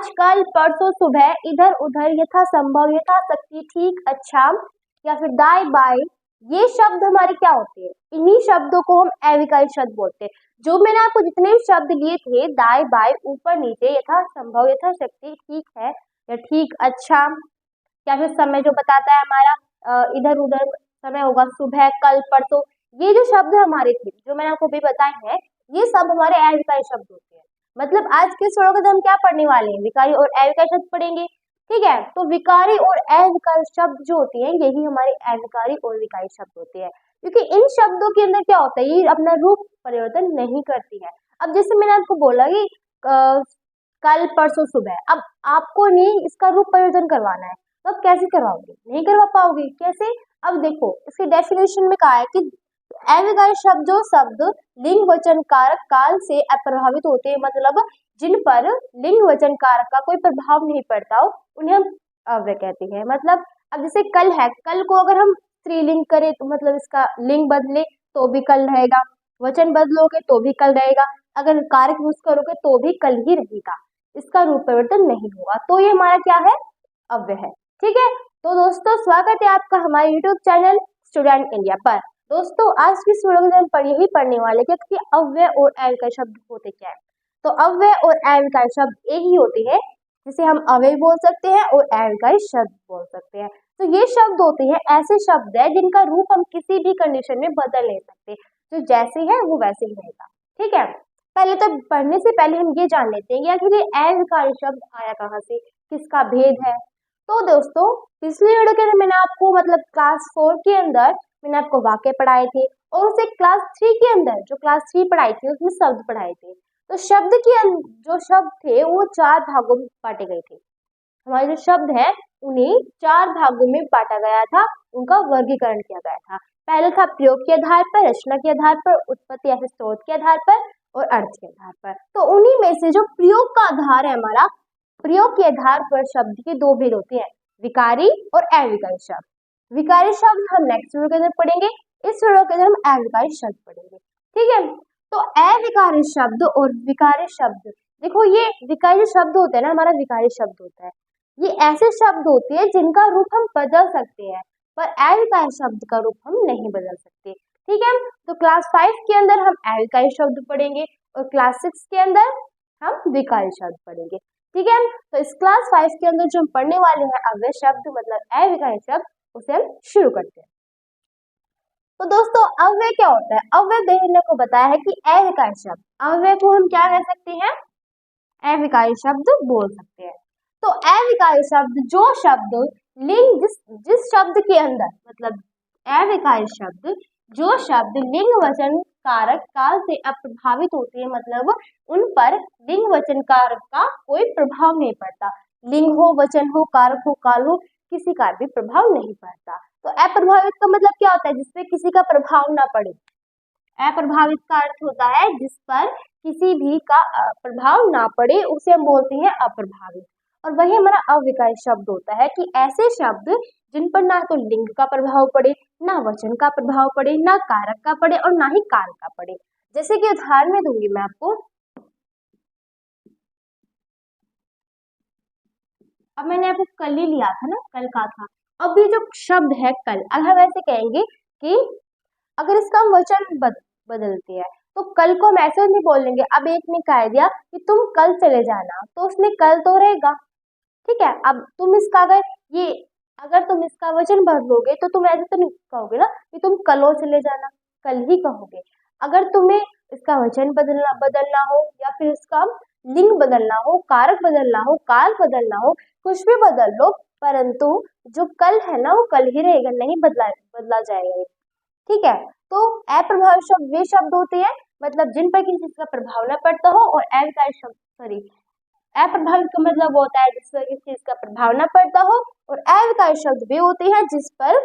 आज कल परसों सुबह इधर उधर यथासंभव यथाशक्ति ठीक अच्छा या फिर दाएं बाएं, ये शब्द हमारे क्या होते हैं? इन्हीं शब्दों को हम अविकल शब्द बोलते हैं। जो मैंने आपको जितने भी शब्द लिए थे, दाएं बाएं ऊपर नीचे यथासंभव यथाशक्ति ठीक है या ठीक अच्छा, या फिर समय जो बताता है हमारा इधर उधर समय होगा सुबह कल परसों, ये जो शब्द हमारे थे जो मैंने आपको भी बताए हैं, ये सब हमारे अविकल शब्द होते हैं। मतलब आज के श्लोक में हम क्या पढ़ने वाले हैं? विकारी और अविकल शब्द पढ़ेंगे। ठीक है, तो विकारी और अविकल शब्द जो होते हैं यही हमारे अविकारी और विकारी शब्द होते हैं, क्योंकि इन शब्दों के अंदर क्या होता है, ये अपना रूप परिवर्तन नहीं करती है। अब जैसे मैंने आपको बोला कि कल परसों सुबह, अब आपको नहीं इसका रूप परिवर्तन करवाना है, तो आप कैसे करवाओगे? नहीं करवा पाओगे। कैसे? अब देखो इसके डेफिनेशन में कहा है कि अविकारी शब्द जो शब्द लिंग वचन कारक काल से अप्रभावित होते हैं, मतलब जिन पर लिंग वचन कारक का कोई प्रभाव नहीं पड़ता हो, उन्हें हम अव्यय कहते हैं। मतलब अब जैसे कल है, कल को अगर हम स्त्रीलिंग करें तो मतलब इसका लिंग बदले तो भी कल रहेगा, वचन बदलोगे तो भी कल रहेगा, अगर कारक यूज करोगे तो भी कल ही रहेगा, इसका रूप परिवर्तन नहीं होगा। तो ये हमारा क्या है? अव्यय है। ठीक है, तो दोस्तों स्वागत है आपका हमारे YouTube चैनल स्टूडेंट इंडिया पर। दोस्तों आज की वीडियो में हम यही पढ़ने वाले हैं कि अव्यय और अविकल शब्द होते क्या है। तो अव्यय और अविकल शब्द एक ही होते हैं, जिसे हम अव्यय बोल सकते हैं और अविकल शब्द बोल सकते हैं। तो ये शब्द होते हैं ऐसे शब्द है जिनका रूप हम किसी भी कंडीशन में बदल नहीं सकते, जो जैसे है वो वैसे ही रहेगा। ठीक है, पहले तो पढ़ने से पहले हम ये जान लेते हैं कि आखिर ये अविकल शब्द आया कहाँ से, किसका भेद है। तो दोस्तों पिछली वीडियो के अंदर मैंने आपको मतलब क्लास 4 के अंदर मैंने आपको वाक्य पढ़ाए थे, और उसे क्लास 3 के अंदर जो क्लास 3 पढ़ाई थी उसमें शब्द पढ़ाए थे। तो शब्द के जो शब्द थे वो 4 भागों में बांटे गए थे। हमारे जो शब्द है उन्हें 4 भागों में बांटा गया था, उनका वर्गीकरण किया गया था। पहले था प्रयोग के आधार पर, रचना के आधार पर, उत्पत्ति या फिर स्रोत के आधार पर और अर्थ के आधार पर। तो उन्हीं में से जो प्रयोग का आधार है हमारा, प्रयोग के आधार पर शब्द के दो भेद होते हैं, विकारी और अविकारी शब्द। विकारी शब्द हम नेक्स्ट वीडियो के अंदर पढ़ेंगे, इस वीडियो के अंदर हम अविकारी शब्द पढ़ेंगे। ठीक है, तो अविकारी शब्द और विकारी शब्द, देखो ये विकारी शब्द होते हैं ना, हमारा विकारी शब्द होता है, ये ऐसे शब्द होते हैं जिनका रूप हम बदल सकते हैं, पर अविकारी शब्द का रूप हम नहीं बदल सकते। ठीक है, तो क्लास 5 के अंदर हम अविकारी शब्द पढ़ेंगे और क्लास 6 के अंदर हम विकारी शब्द पढ़ेंगे। ठीक है, तो इस क्लास 5 के अंदर जो हम पढ़ने वाले हैं अव्यय शब्द मतलब अविकारी शब्द, उसे हम शुरू करते हैं। तो दोस्तों अव्यय क्या होता है? अव्यय मैंने को बताया है कि अविकारी शब्द, अव्यय को हम क्या कह सकते हैं? अविकारी शब्द बोल सकते हैं। तो अविकारी शब्द जो शब्द लिंग जिस शब्द के अंदर, मतलब अविकारी शब्द जो शब्द लिंग वचन कारक काल से अप्रभावित होते हैं, मतलब उन पर लिंग वचन कारक का कोई प्रभाव नहीं पड़ता, लिंग हो वचन हो कारक हो काल हो, किसी का भी प्रभाव नहीं पड़ता। तो अप्रभावित का मतलब क्या होता है? जिसपे किसी का प्रभाव ना पड़े। अप्रभावित का अर्थ होता है जिस पर किसी भी का प्रभाव ना पड़े, उसे हम बोलते हैं अप्रभावित। और वही हमारा अविकारी शब्द होता है कि ऐसे शब्द जिन पर ना तो लिंग का प्रभाव पड़े, ना वचन का प्रभाव पड़े, ना कारक का पड़े और ना ही काल का पड़े। जैसे कि उदाहरण में दूंगी मैं आपको, अब मैंने आपको कल ही लिया था ना, कल का था। अब ये जो शब्द है कल, अगर हम ऐसे कहेंगे कि अगर इसका हम वचन बदलते हैं तो कल को हम ऐसे नहीं बोलेंगे। अब एक ने कह दिया कि तुम कल चले जाना, तो उसमें कल तो रहेगा। ठीक है, अब तुम इसका अगर तुम इसका वचन बदलोगे तो तुम ऐसे तो नहीं कहोगे ना कि तुम कलो चले जाना, कल ही कहोगे। अगर तुम्हें इसका वचन बदलना हो या फिर इसका लिंग बदलना हो, कारक बदलना हो, काल बदलना हो, कुछ भी बदल लो, परंतु जो कल है ना वो कल ही रहेगा, नहीं बदला जाएगा। ठीक है, तो अप्रभावित शब्द वे शब्द होते हैं मतलब जिन पर किसी चीज का प्रभाव न पड़ता हो, और अविकारी शब्द अप्रभावित का मतलब होता है जिस पर किसी चीज का प्रभाव न पड़ता हो, और अविकारी शब्द वे होते हैं जिस पर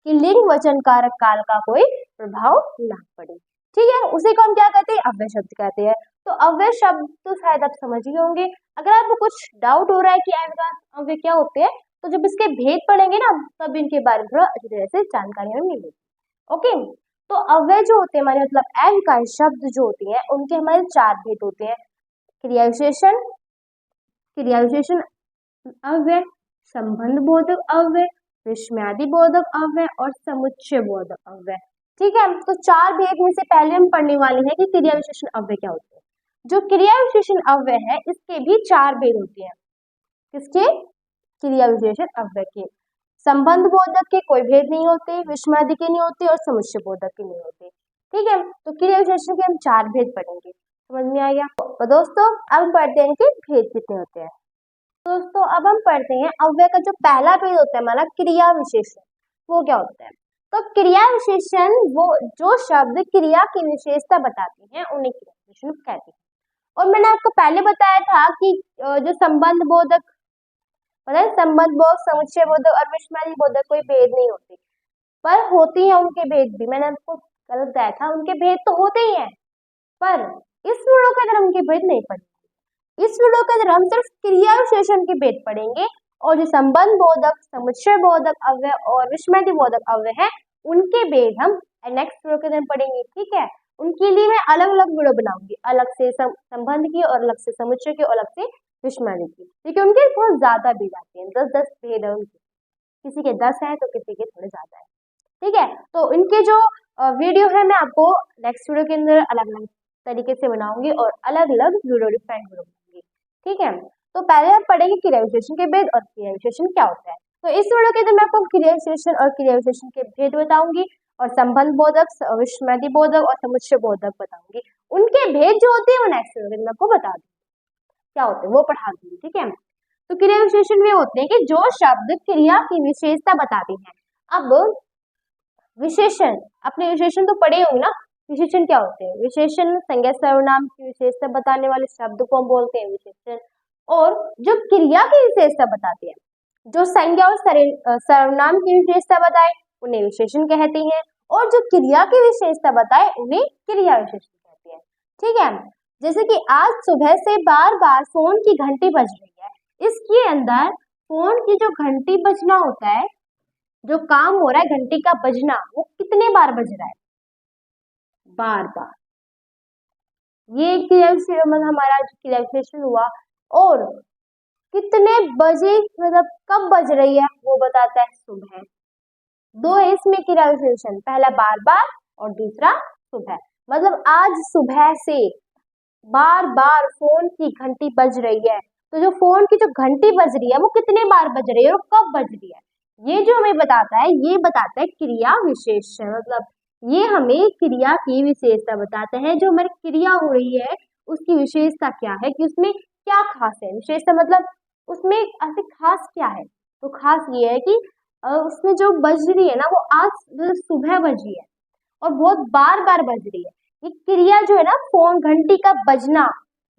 कि लिंग वचन कारक काल का कोई प्रभाव न पड़े। ठीक है, उसी को हम क्या कहते हैं? अव्यय शब्द कहते हैं। तो अव्यय शब्द तो शायद आप समझ ही होंगे। अगर आपको कुछ डाउट हो रहा है कि अव्यय क्या होते हैं, तो जब इसके भेद पढ़ेंगे ना तब इनके बारे में थोड़ा अच्छी तरह से जानकारी हमें मिलेगी। ओके, तो अव्यय जो होते हैं हमारे मतलब अविकारी शब्द जो होते हैं उनके हमारे 4 भेद होते हैं, क्रिया विशेषण, क्रिया विशेषण अव्यय, संबंध बोधक अव्यय, विस्मयादि बोधक अव्यय और समुच्चय बोधक अव्यय। ठीक है, तो चार भेद में से पहले हम पढ़ने वाले हैं कि क्रिया विशेषण अव्यय क्या होते हैं। जो क्रिया विशेषण अव्यय है इसके भी चार भेद होते हैं। किसके? क्रिया विशेषण अव्यय के। संबंध बोधक के कोई भेद नहीं होते, विस्मयादि के नहीं होते और समुच्चय बोधक के नहीं होते। ठीक है, तो क्रिया विशेषण के हम चार भेद पढ़ेंगे। समझ में आ गया? तो दोस्तों अब हम पढ़ते हैं इनके भेद कितने होते हैं। दोस्तों अब हम पढ़ते हैं अव्यय का जो पहला भेद होता है हमारा क्रिया विशेषण, वो क्या होता है। तो क्रिया विशेषण वो जो शब्द क्रिया की विशेषता बताते हैं उन्हें क्रिया विशेषण कहते हैं। और मैंने आपको पहले बताया था कि जो संबंध बोधक, पता है संबंध बोधक, समुच्चय बोधक और विस्मयादि बोधक कोई भेद नहीं होते, पर होती है उनके भेद भी। मैंने आपको गलत बताया था, उनके भेद तो होते ही हैं, पर इस वीडियो के अंदर उनके भेद नहीं पढ़ेंगे। इस वीडियो के अंदर हम सिर्फ क्रिया विशेषण के भेद पढ़ेंगे और जो संबंध बोधक, समुच्चय बोधक अव्यय और विस्मयादि बोधक अव्यय है उनके भेद हम नेक्स्ट वीडियो के अंदर पढ़ेंगे। ठीक है, उनके लिए मैं अलग अलग वीडियो बनाऊंगी, अलग से संबंध की और अलग से समुच्चय की और अलग से विस्मयादि की, क्योंकि उनके बहुत ज्यादा भेद आते हैं। 10-10 भेद है उनके, किसी के 10 है तो किसी के थोड़े ज्यादा है। ठीक है, तो इनके जो वीडियो है मैं आपको नेक्स्ट वीडियो के अंदर अलग अलग तरीके से बनाऊंगी और अलग अलग वीडियो डिफरेंट वीडियो बनाऊंगी। ठीक है, तो पहले हम पढ़ेंगे क्रिया विशेषण के भेद और क्रिया विशेषण क्या होता है। तो इस वीडियो के अंदर मैं आपको क्रिया विशेषण और क्रिया विशेषण के भेद बताऊंगी और संबंध बोधक, विस्मयादि बोधक और समुच्चय बोधक बताऊंगी। उनके भेद जो होते हैं वो नेक्स्ट वीडियो के अंदर आपको बता दूंगी क्या होते हैं, वो पढ़ा दूंगी। ठीक है, तो क्रिया विशेषण वे होते हैं कि जो शब्द क्रिया की विशेषता बताते हैं। अब विशेषण, अपने विशेषण तो पढ़े होंगे ना, विशेषण क्या होते हैं। विशेषण संज्ञा सर्वनाम की विशेषता बताने वाले शब्द को हम बोलते हैं विशेषण। और जो क्रिया की विशेषता बताते हैं, जो संज्ञा और सर्वनाम की विशेषता बताए उन्हें विशेषण कहते हैं, और जो क्रिया की विशेषता बताए उन्हें क्रिया विशेषण कहते हैं। ठीक है, जैसे कि आज सुबह से बार बार फोन की घंटी बज रही है, इसके अंदर फोन की जो घंटी बजना होता है, जो काम हो रहा है घंटी का बजना, वो कितने बार बज रहा है? बार बार। ये क्रिया मतलब हमारा क्रिया विशेषण हुआ। और कितने बजे मतलब कब बज रही है वो बताता है सुबह। दो है इसमें क्रिया विशेषण, पहला बार बार और दूसरा सुबह। मतलब आज सुबह से बार बार फोन की घंटी बज रही है, तो जो फोन की जो घंटी बज रही है वो कितने बार बज रही है और कब बज रही है, ये जो हमें बताता है, ये बताता है क्रिया विशेषण। मतलब ये हमें क्रिया की विशेषता बताते हैं, जो हमारी क्रिया हो रही है उसकी विशेषता क्या है, कि उसमें क्या खास है। विशेषता मतलब उसमें ऐसे खास क्या है, तो खास ये है कि उसमें जो बज रही है ना वो आज सुबह बजी है और बहुत बार बार बज रही है। ये क्रिया जो है ना, फोन घंटी का बजना,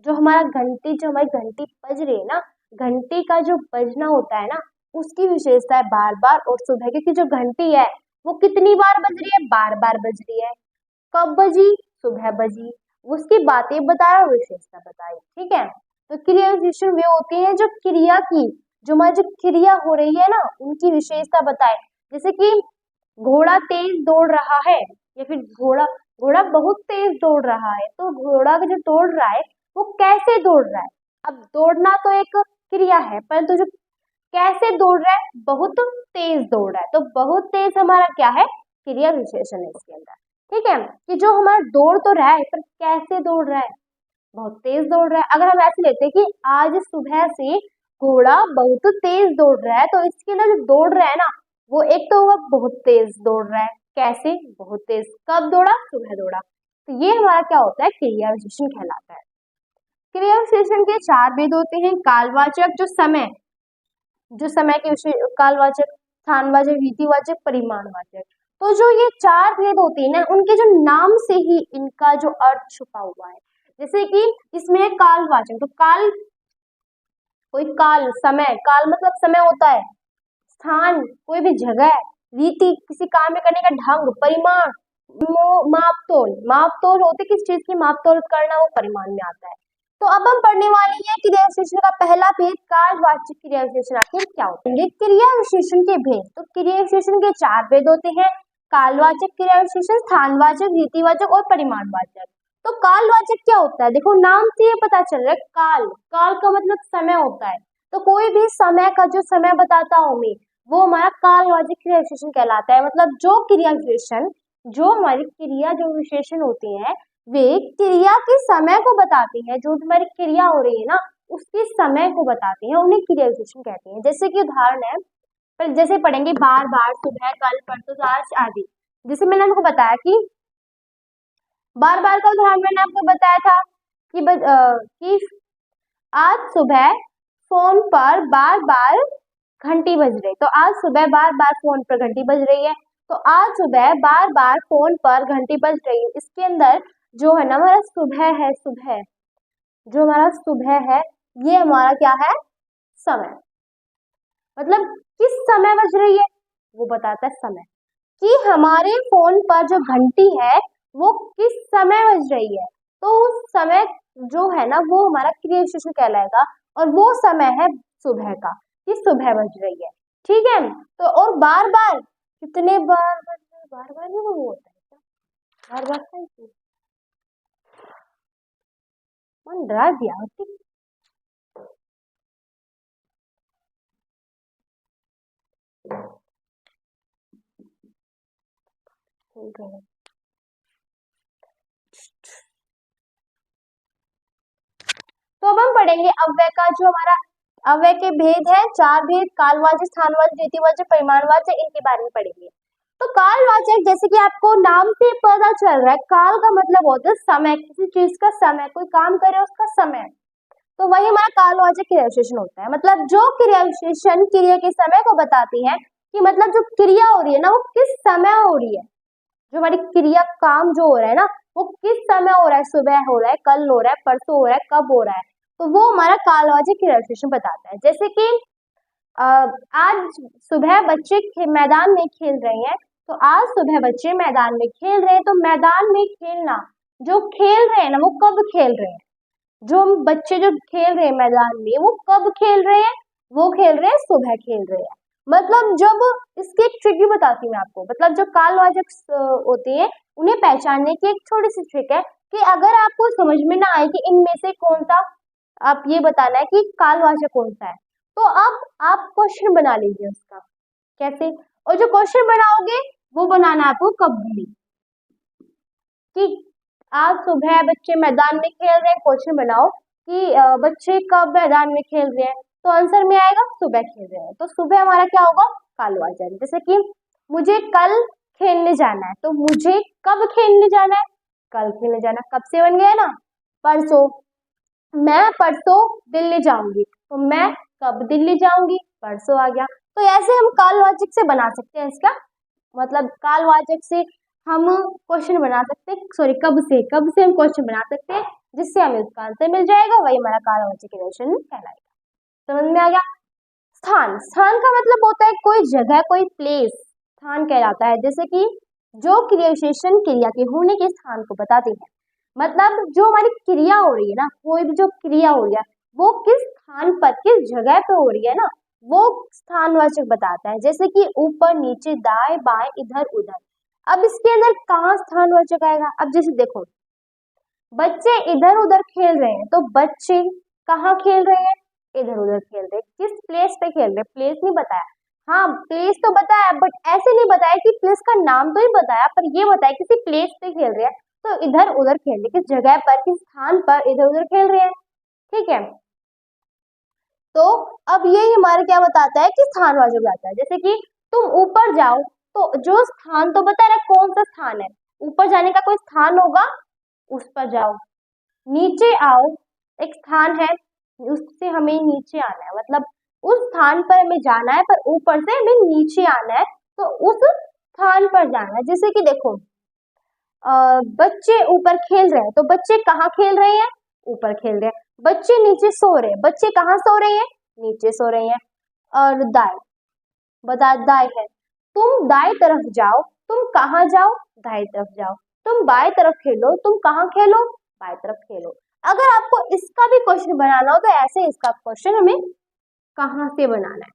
जो हमारी घंटी बज रही है ना, घंटी का जो बजना होता है ना, उसकी विशेषता है बार बार और सुबह, क्योंकि जो घंटी है वो कितनी बार बज रही है? बार बार बज रही है। कब बजी? सुबह बजी। उसकी बातें बता रहा, विशेषता बताई। ठीक है, तो क्रिया विशेषण वे होते हैं जो क्रिया की, जो हमारी जो क्रिया हो रही है ना उनकी विशेषता बताए। जैसे कि घोड़ा तेज दौड़ रहा है, या फिर घोड़ा बहुत तेज दौड़ रहा है, तो घोड़ा जो दौड़ रहा है वो कैसे दौड़ रहा है। अब दौड़ना तो एक क्रिया है, परंतु जो कैसे दौड़ रहा है, बहुत तेज दौड़ रहा है, तो बहुत तेज हमारा क्या है? क्रिया विशेषण है इसके अंदर। ठीक है, कि जो हमारा दौड़ तो रहा है पर कैसे दौड़ रहा है? बहुत तेज दौड़ रहा है। अगर हम ऐसे लेते हैं कि आज सुबह से घोड़ा बहुत तेज दौड़ रहा है, तो इसके अंदर जो दौड़ रहा है ना, वो एक तो वह बहुत तेज दौड़ रहा है, कैसे? बहुत तेज। कब दौड़ा? सुबह दौड़ा। तो ये हमारा क्या होता है? क्रिया विशेषण कहलाता है। क्रिया विशेषण के चार भेद होते हैं। कालवाचक, जो समय के कालवाचक, स्थानवाचक, रीतिवाचक, परिमाणवाचक। तो जो ये चार भेद होते हैं ना, उनके जो नाम से ही इनका जो अर्थ छुपा हुआ है। जैसे कि इसमें है कालवाचक, तो काल, कोई काल, समय, काल मतलब समय होता है। स्थान, कोई भी जगह। रीति, किसी काम में करने का ढंग। परिमाण, मापतोल होते किस चीज की मापतोल करना, वो परिमाण में आता है। तो अब हम पढ़ने वाले हैं क्रिया विशेषण का पहला भेद, कालवाचक क्रिया विशेषण आखिर क्या होते हैं। क्रिया विशेषण के भेद, तो क्रिया विशेषण के चार भेद होते हैं। कालवाचक क्रिया विशेषण, स्थानवाचक, रीतिवाचक और परिमाणवाचक। तो कालवाचक क्या होता है, देखो नाम से ये पता चल रहा है, काल, काल का मतलब समय होता है। तो कोई भी समय का जो समय बताता हूं मैं, वो हमारा कालवाचक क्रिया विशेषण कहलाता है। मतलब जो क्रिया विशेषण, जो हमारी क्रिया जो विशेषण होती है, वे क्रिया के समय को बताती है। जो तुम्हारी क्रिया हो रही है ना, उसके समय को बताती है, उन्हें क्रिया विशेषण कहते हैं। जैसे कि उदाहरण है, पर जैसे पढ़ेंगे बार बार, सुबह, कल, परसों, आज आदि। जैसे मैंने आपको बताया कि बार बार का उदाहरण मैंने आपको बताया था कि आज सुबह फोन पर बार बार घंटी बज रही, तो आज सुबह बार बार फोन पर घंटी बज रही है। तो आज सुबह बार बार फोन पर घंटी बज रही है, इसके अंदर जो है ना हमारा सुबह है, सुबह, जो हमारा सुबह है, ये हमारा क्या है, समय। मतलब किस समय बज रही है, वो बताता है समय, कि हमारे फोन पर जो घंटी है वो किस समय बज रही है। तो उस समय जो है ना वो हमारा क्रिया विशेषण कहलाएगा, और वो समय है सुबह का, कि सुबह बज रही है। ठीक है, तो और बार बार, कितने बार बज रही है, बार बार नहीं वो होता है क्या, बार बार का मन डरा दिया। ठीक है, तो अब हम पढ़ेंगे अव्यय का, जो हमारा अव्यय के भेद है, चार भेद, कालवाचक, स्थानवाचक, द्वितीयवाचक, परिमाणवाचक, इनके बारे में पढ़ेंगे। तो कालवाचक, जैसे कि आपको नाम से पता चल रहा है, काल का मतलब होता है समय, किसी चीज का समय, कोई काम करे उसका समय, तो वही हमारा कालवाचक क्रिया विशेषण होता है। मतलब जो क्रिया विशेषण क्रिया के समय को बताती है, कि मतलब जो क्रिया हो रही है ना वो किस समय हो रही है, जो हमारी क्रिया काम जो हो रहा है ना वो किस समय हो रहा है, सुबह हो रहा है, कल हो रहा है, परसों हो रहा है, कब हो रहा है, तो वो हमारा कालवाचक क्रिया विशेषण बताता है। जैसे कि आज सुबह बच्चे मैदान में खेल रहे हैं, तो आज सुबह बच्चे मैदान में खेल रहे हैं, तो मैदान में खेलना, जो खेल रहे हैं ना वो कब खेल रहे हैं, जो हम बच्चे जो खेल रहे हैं मैदान में वो कब खेल रहे हैं, वो खेल रहे हैं सुबह खेल रहे हैं। मतलब जब, इसकी एक ट्रिक भी बताती हूँ मैं आपको, मतलब जो कालवाचक होते हैं उन्हें पहचानने की एक छोटी सी ट्रिक है, कि अगर आपको समझ में ना आए कि इनमें से कौन सा, आप ये बताना है कि कालवाचक कौन सा है, तो अब आप क्वेश्चन बना लीजिए उसका। कैसे, और जो क्वेश्चन बनाओगे वो बनाना आपको कभी, कि आज सुबह बच्चे मैदान में खेल रहे हैं, क्वेश्चन बनाओ कि बच्चे कब मैदान में खेल रहे हैं, तो आंसर में आएगा सुबह खेल रहे हैं, तो सुबह हमारा क्या होगा, कालवाचक। जैसे कि मुझे कल खेलने जाना है, तो मुझे कब खेलने जाना है, कल खेलने जाना, कब से बन गया ना, परसों, मैं परसों दिल्ली जाऊंगी, तो मैं कब दिल्ली जाऊंगी, परसों आ गया। तो ऐसे हम कालवाचक से बना सकते हैं इसका, मतलब कालवाचक से हम क्वेश्चन बना सकते हैं, सॉरी कब से हम क्वेश्चन बना सकते हैं, जिससे हमें उसका आंसर मिल जाएगा, वही हमारा कालवाचक क्वेश्चन कहलाएगा। समझ में आ गया। स्थान, स्थान का मतलब होता है कोई जगह, कोई प्लेस, स्थान कहलाता है। जैसे कि जो क्रिया विशेषण क्रिया के होने के स्थान को बताती है, मतलब जो हमारी क्रिया हो रही है ना, कोई भी जो क्रिया हो रही है वो किस स्थान पर, किस जगह पे हो रही है ना, वो स्थानवाचक बताता है। जैसे कि ऊपर, नीचे, दाएं बाएं, इधर उधर। अब इसके अंदर कहाँ स्थानवाचक आएगा, अब जैसे देखो, बच्चे इधर उधर खेल रहे हैं, तो बच्चे कहाँ खेल रहे हैं, इधर उधर खेल रहे हैं, किस प्लेस पे खेल रहे हैं, प्लेस नहीं बताया, हाँ प्लेस तो बताया, बट ऐसे नहीं बताया कि प्लेस का नाम तो ही बताया, पर ये बताया किसी प्लेस पे खेल रहे हैं, तो इधर उधर खेल रहे, किस जगह पर, किस स्थान पर इधर उधर खेल रहे हैं। ठीक है, तो अब यही हमारा क्या बताता है कि स्थानवाचक बताता है। जैसे कि तुम ऊपर जाओ, तो जो स्थान तो बता रहा है कौन सा स्थान है, ऊपर जाने का कोई स्थान होगा, उस पर जाओ। नीचे आओ, एक स्थान है, उससे हमें नीचे आना है, मतलब उस स्थान पर हमें जाना है, पर ऊपर से हमें नीचे आना है, तो उस स्थान पर जाना है। जैसे कि देखो, बच्चे ऊपर खेल रहे हैं, तो बच्चे कहाँ खेल रहे हैं, ऊपर खेल रहे हैं। बच्चे नीचे सो रहे हैं, बच्चे कहाँ सो रहे हैं, नीचे सो रहे हैं। और दाएं, बता दाएं है, तुम दाएं तरफ जाओ, तुम कहाँ जाओ, दाएं तरफ जाओ। तुम बाएं तरफ खेलो, तुम कहाँ खेलो, बाएं तरफ खेलो। अगर आपको इसका भी क्वेश्चन बनाना हो तो ऐसे इसका क्वेश्चन हमें कहाँ से बनाना है,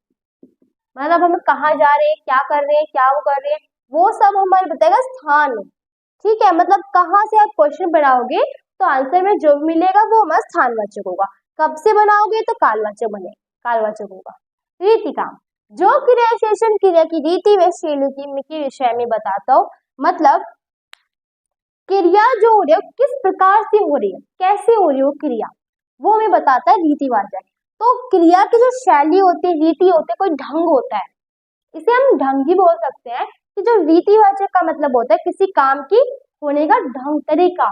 मतलब हमें कहाँ जा रहे हैं, क्या कर रहे हैं, क्या वो कर रहे हैं, वो सब हमारे बताएगा स्थान। ठीक है, मतलब कहाँ से आप क्वेश्चन बनाओगे तो आंसर में जो भी मिलेगा वो हमारा स्थानवाचक होगा। कब से बनाओगे तो कालवाचक बने, कालवाचक होगा। रीतिका, जो क्रिया विशेषण क्रिया की रीति व शैली के विषय में बताता हूँ, मतलब क्रिया जो हो रही है किस प्रकार से हो रही है, कैसे हो रही है वो क्रिया, वो हमें बताता है रीतिवाचक। तो क्रिया की जो शैली होती है, रीति होती है, कोई ढंग होता है, इसे हम ढंग ही बोल सकते हैं। कि जो रीतिवाचक का मतलब होता है किसी काम की होने का ढंग, तरीका,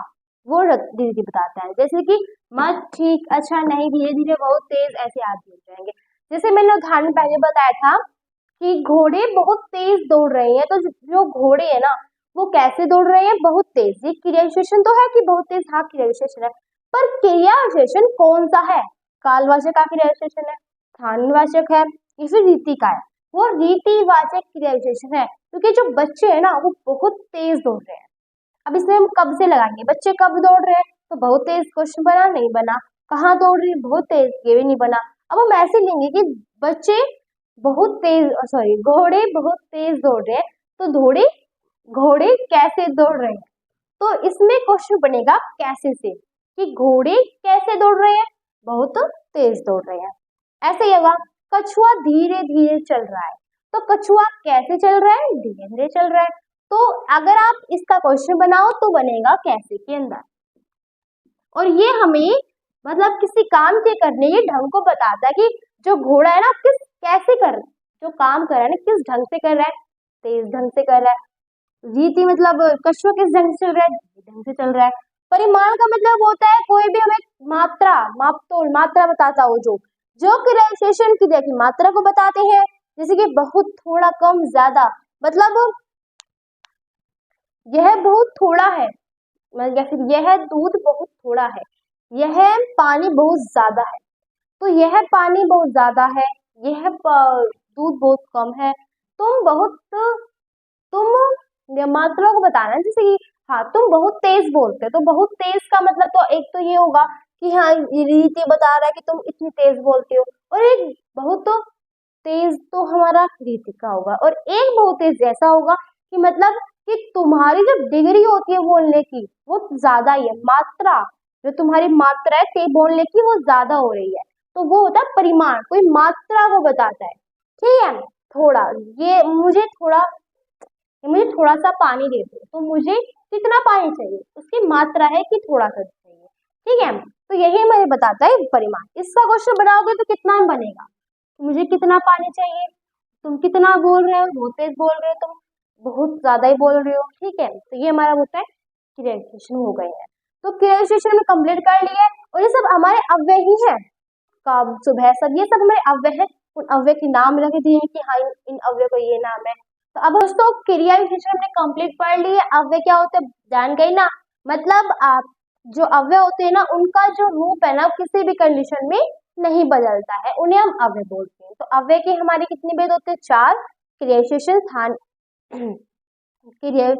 वो रीति बताता है। जैसे कि मत, ठीक, अच्छा, नहीं, धीरे धीरे, बहुत तेज, ऐसे आदि हो जाएंगे। जैसे मैंने उदाहरण पहले बताया था कि घोड़े बहुत तेज दौड़ रहे हैं, तो जो घोड़े है ना वो कैसे दौड़ रहे हैं, बहुत तेज। ये क्रिया विशेषण तो है कि बहुत तेज, हाँ क्रिया विशेषण है, पर क्रिया विशेषण कौन सा है? कालवाचक का क्रिया विशेषण है, स्थानवाचक है, या फिर रीति का है? वो रीतिवाचक क्रिया विशेषण है, क्योंकि जो बच्चे है ना वो बहुत तेज दौड़ रहे हैं। अब इसमें हम कब से लगाएंगे, बच्चे कब दौड़ रहे हैं, तो बहुत तेज, क्वेश्चन बना नहीं बना, कहाँ दौड़ रहे हैं, बहुत तेज, ये भी नहीं बना। अब हम ऐसे लेंगे कि बच्चे बहुत तेज, सॉरी, घोड़े बहुत तेज दौड़ रहे हैं, तो घोड़े कैसे दौड़ रहे हैं, तो इसमें क्वेश्चन बनेगा कैसे से, कि घोड़े कैसे दौड़ रहे हैं, बहुत तेज दौड़ रहे हैं। ऐसे ही होगा, कछुआ धीरे धीरे चल रहा है, तो कछुआ कैसे चल रहा है, धीरे धीरे चल रहा है। तो अगर आप इसका क्वेश्चन बनाओ तो बनेगा कैसे के अंदर, और ये हमें मतलब किसी काम के करने के ढंग को बताता है कि जो घोड़ा है ना किस कैसे कर, जो काम कर रहा है ना किस ढंग से कर रहा है, तेज ढंग से कर रहा है। रीति मतलब कछुआ किस ढंग से चल रहा है, ढंग से चल रहा है। परिमाण का मतलब होता है कोई भी हमें मात्रा, मापतोल, मात्रा बताता हो, जो क्रिया विशेषण क्रिया की मात्रा को बताते हैं, जैसे कि बहुत, थोड़ा, कम, ज्यादा, मतलब यह बहुत थोड़ा है, या फिर यह दूध बहुत थोड़ा है, यह पानी बहुत ज्यादा है, तो यह पानी बहुत ज्यादा है, यह दूध बहुत कम है। तुम मात्रा को बताना है, जैसे कि हाँ तुम बहुत तेज बोलते हो, तो बहुत तेज का मतलब तो एक तो ये होगा कि हाँ ये रीति बता रहा है कि तुम इतनी तेज बोलते हो, और एक बहुत तो तेज तो हमारा रीति का होगा, और एक बहुत तेज ऐसा होगा कि मतलब कि तुम्हारी जो डिग्री होती है बोलने की वो ज्यादा ही है, मात्रा, जो तुम्हारी मात्रा है तेज बोलने की वो ज्यादा हो रही है, तो वो होता है परिमाण, कोई मात्रा को बताता है। ठीक है, थोड़ा, मुझे थोड़ा सा पानी दे दो, तो मुझे कितना पानी चाहिए, उसकी मात्रा है कि थोड़ा सा चाहिए। ठीक है, तो यही हमें बताता है परिमाण। इसका क्वेश्चन बनाओगे तो कितना बनेगा, मुझे कितना पानी चाहिए, तुम कितना बोल रहे हो, बहुत तेज बोल रहे हो, तुम बहुत ज्यादा ही बोल रहे हो। ठीक है, तो ये हमारा होता है क्रिया विशेषण हो गए हैं। तो क्रिया विशेषण में कंप्लीट कर लिए, और ये सब हमारे अव्यय ही है, कब, सुबह, सब ये सब हमारे अव्यय है। उन अव्यय के नाम लगे दिए कि हाँ इन अव्यय को ये नाम है। तो अब दोस्तों क्रिया विशेषण हमने कंप्लीट पढ़ लिए, अव्यय क्या होते हैं जान गई ना, मतलब आप जो अव्यय होते हैं ना उनका जो रूप है ना किसी भी कंडीशन में नहीं बदलता है, उन्हें हम अव्यय बोलते हैं। तो अव्यय के हमारे कितने भेद होते हैं, 4, क्रिया विशेषण, स्थान क्रिया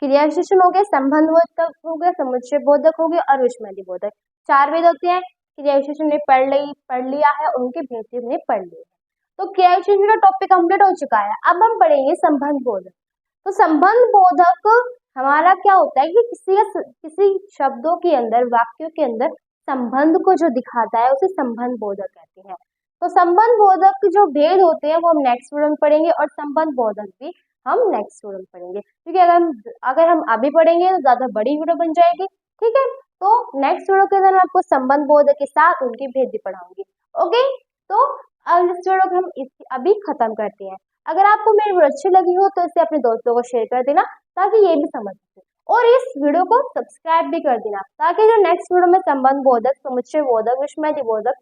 क्रिया विशेषण हो गए, संबंध बोधक हो गए, समुच्चय बोधक हो गए, और विस्मृति बोधक, 4 भेद होते हैं। क्रिया विशेषण ने पढ़ लिया है, उनके भेद ने पढ़ लिए। तो क्रिया विशेषण का टॉपिक कंप्लीट हो चुका है। अब हम पढ़ेंगे संबंध बोधक। तो संबंध बोधक हमारा क्या होता है कि किसी शब्दों के अंदर, वाक्यों के अंदर संबंध को जो दिखाता है उसे संबंध बोधक कहते हैं। तो संबंध बोधक जो भेद होते हैं वो हम नेक्स्ट वीडियो में पढ़ेंगे, और संबंध बोधक भी हम नेक्स्ट वीडियो में पढ़ेंगे, क्योंकि अगर हम अभी पढ़ेंगे तो ज्यादा बड़ी वीडियो बन जाएगी। ठीक है, तो नेक्स्ट वीडियो के अंदर मैं आपको संबंध बोधक के साथ उनके भेद भी पढ़ाऊंगी। ओके, तो अब इस वीडियो को हम अभी खत्म करते हैं। अगर आपको मेरी वीडियो अच्छी लगी हो तो इसे अपने दोस्तों को शेयर कर देना, ताकि ये भी समझ सके, और इस वीडियो को सब्सक्राइब भी कर देना, ताकि जो नेक्स्ट वीडियो में संबंध बोधक, समुच्चय बोधक, विस्मृति बोधक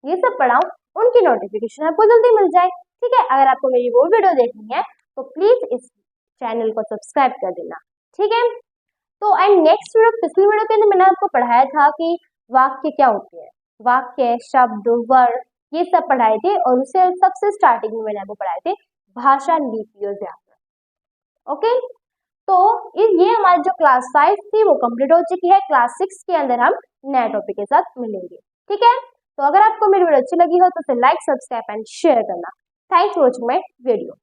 ये सब पढ़ाऊं, उनकी नोटिफिकेशन आपको जल्दी मिल जाए। ठीक है, अगर आपको मेरी वो वीडियो देखनी है तो प्लीज इस चैनल को सब्सक्राइब कर देना। ठीक है, तो एंड नेक्स्ट वीडियो, पिछली वीडियो के अंदर मैंने आपको पढ़ाया था कि वाक्य क्या होते हैं, वाक्य, शब्द, वर्ड, ये सब पढ़ाए थे, और उसे सबसे स्टार्टिंग में मैंने आपको पढ़ाए थे भाषा, लिपि और व्याकरण। ओके, तो ये हमारी जो क्लास 5 थी वो कंप्लीट हो चुकी है। क्लास 6 के अंदर हम नए टॉपिक के साथ मिलेंगे। ठीक है, तो अगर आपको मेरी वीडियो अच्छी लगी हो तो फिर लाइक, सब्सक्राइब एंड शेयर करना। Thanks for watching my video.